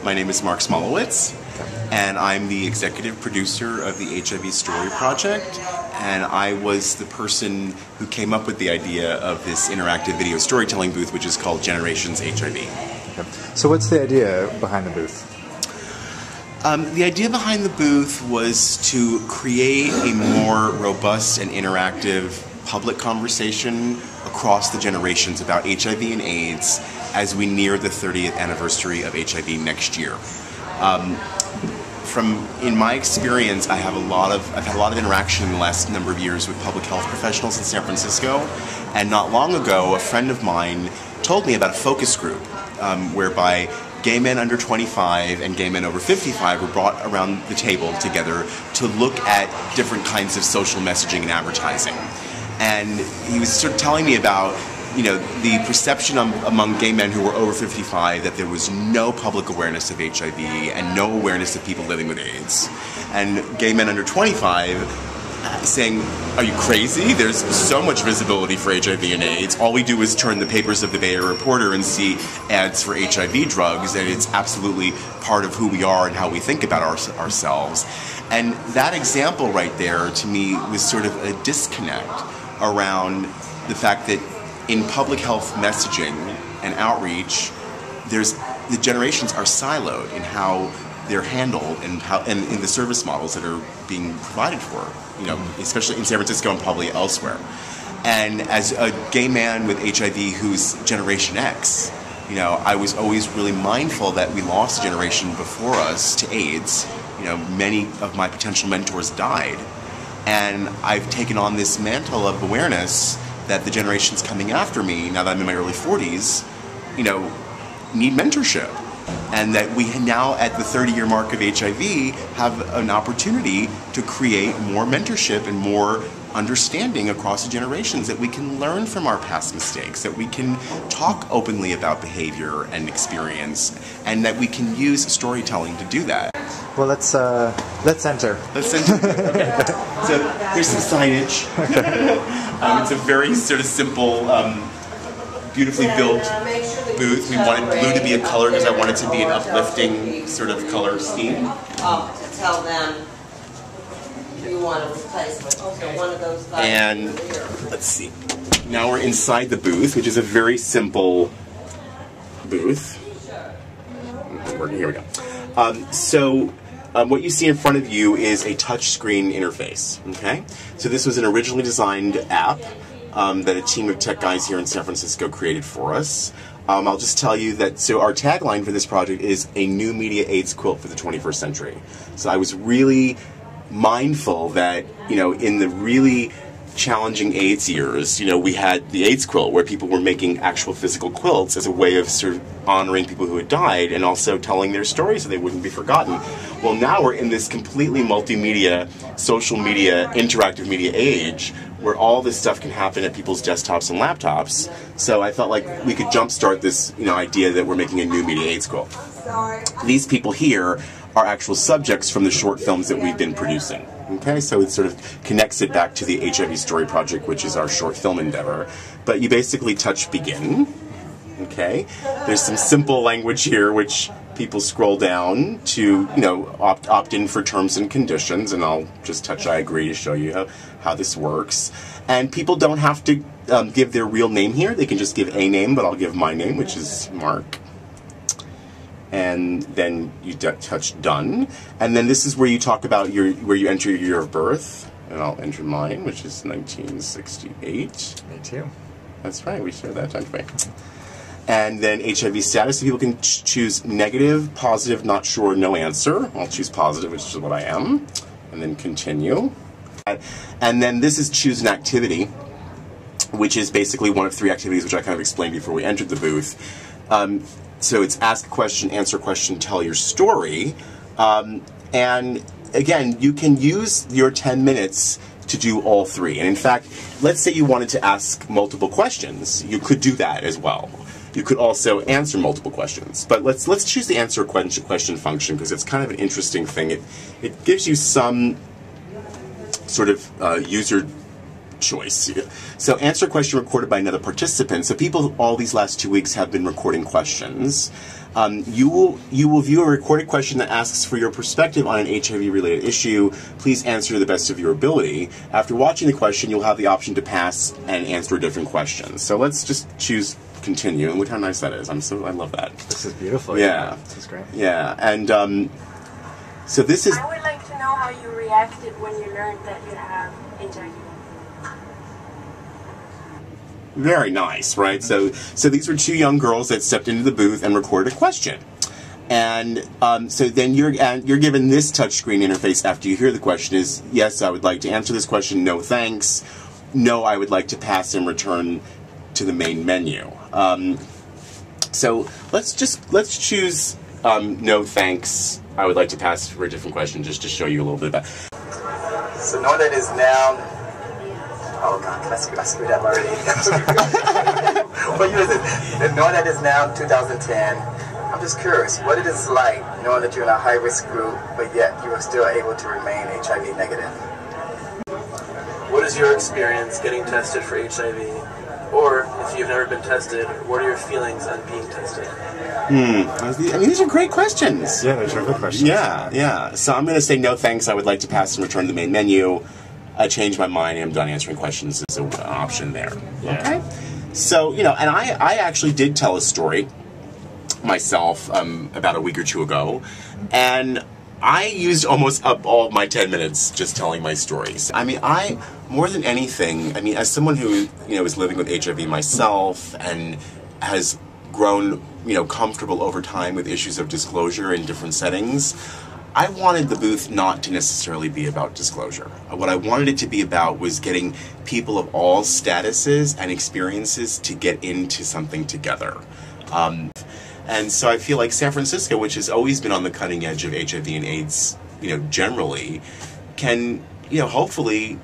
My name is Mark Smolowitz, and I'm the executive producer of the HIV Story Project, and I was the person who came up with the idea of this interactive video storytelling booth, which is called Generations HIV. Okay. So what's the idea behind the booth? The idea behind the booth was to create a more robust and interactive public conversation across the generations about HIV and AIDS as we near the 30th anniversary of HIV next year. In my experience, I've had a lot of interaction in the last number of years with public health professionals in San Francisco, and not long ago, a friend of mine told me about a focus group whereby gay men under 25 and gay men over 55 were brought around the table together to look at different kinds of social messaging and advertising. And he was sort of telling me about, the perception among gay men who were over 55 that there was no public awareness of HIV and no awareness of people living with AIDS. And gay men under 25 saying, are you crazy? There's so much visibility for HIV and AIDS. All we do is turn the papers of the Bay Area Reporter and see ads for HIV drugs, and it's absolutely part of who we are and how we think about ourselves. And that example right there, to me, was sort of a disconnect around the fact that in public health messaging and outreach, the generations are siloed in how they're handled and in the service models that are being provided for, especially in San Francisco and probably elsewhere. And as a gay man with HIV who's Generation X, I was always really mindful that we lost a generation before us to AIDS. Many of my potential mentors died. And I've taken on this mantle of awareness that the generations coming after me, now that I'm in my early 40s, need mentorship. And that we now, at the 30-year mark of HIV, have an opportunity to create more mentorship and more understanding across the generations, that we can learn from our past mistakes, that we can talk openly about behavior and experience, and that we can use storytelling to do that. Well, let's enter. Let's enter. Okay. So here's some signage. It's a very sort of simple, beautifully built booth. We wanted blue to be a color because I wanted it to be an uplifting sort of color scheme. To tell them you want a replacement. So one of those guys. And let's see. Now we're inside the booth, which is a very simple booth. Here we go. What you see in front of you is a touchscreen interface. Okay, so this was an originally designed app that a team of tech guys here in San Francisco created for us. I'll just tell you that, our tagline for this project is a new media AIDS quilt for the 21st century. So I was really mindful that, in the really challenging AIDS years, we had the AIDS quilt where people were making actual physical quilts as a way of sort of honoring people who had died and also telling their stories so they wouldn't be forgotten. Well, now we're in this completely multimedia, social media, interactive media age where all this stuff can happen at people's desktops and laptops. So I felt like we could jumpstart this, idea that we're making a new media AIDS quilt. These people here are actual subjects from the short films that we've been producing. Okay, so it sort of connects it back to the HIV Story Project, which is our short film endeavor. But you basically touch begin. Okay, there's some simple language here which people scroll down to, opt in for terms and conditions, and I'll just touch I agree to show you how this works. And people don't have to give their real name here. They can just give a name, but I'll give my name, which is Mark. And then you touch done, and then this is where you talk about where you enter your year of birth, and I'll enter mine, which is 1968. Me too. That's right, we share that time frame. And then HIV status, so people can choose negative, positive, not sure, no answer. I'll choose positive, which is what I am, and then continue. And then this is choose an activity, which is basically one of 3 activities which I kind of explained before we entered the booth. So it's ask a question, answer a question, tell your story. And again, you can use your 10 minutes to do all 3. And in fact, let's say you wanted to ask multiple questions. You could do that as well. You could also answer multiple questions. But let's choose the answer a question function because it's kind of an interesting thing. It gives you some sort of user choice. So answer a question recorded by another participant. So people all these last 2 weeks have been recording questions. You will view a recorded question that asks for your perspective on an HIV-related issue. Please answer to the best of your ability. After watching the question, you'll have the option to pass and answer a different question. So let's just choose continue. And look how nice that is. I love that. This is beautiful. Yeah. This is great. Yeah. And so this is... I would like to know how you reacted when you learned that you have HIV. Very nice, right? So these were two young girls that stepped into the booth and recorded a question. And so then you're given this touchscreen interface after you hear the question is, yes, I would like to answer this question, no thanks, no, I would like to pass and return to the main menu. So let's choose no thanks, I would like to pass for a different question, just to show you a little bit about it. So know that is now... Oh God, can I screw that already? What year is it? Knowing that it's now 2010, I'm just curious, what it is like knowing that you're in a high-risk group, but yet you are still able to remain HIV negative? What is your experience getting tested for HIV? Or, if you've never been tested, what are your feelings on being tested? I mean, these are great questions. Yeah, those are good questions. Yeah. So I'm going to say no thanks, I would like to pass and return to the main menu. I changed my mind and I'm done answering questions. There's an option there. Yeah. Okay? So, and I actually did tell a story myself about a week or two ago, and I used almost up all my 10 minutes just telling my stories. I mean, more than anything, as someone who, is living with HIV myself and has grown, comfortable over time with issues of disclosure in different settings, I wanted the booth not to necessarily be about disclosure. What I wanted it to be about was getting people of all statuses and experiences to get into something together. And so I feel like San Francisco, which has always been on the cutting edge of HIV and AIDS, generally, can, hopefully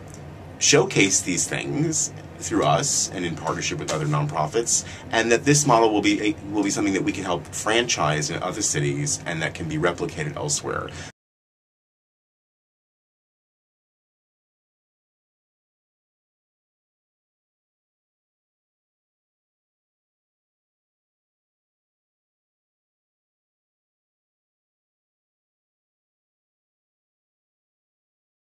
showcase these things through us and in partnership with other nonprofits, and that this model will be something that we can help franchise in other cities and that can be replicated elsewhere.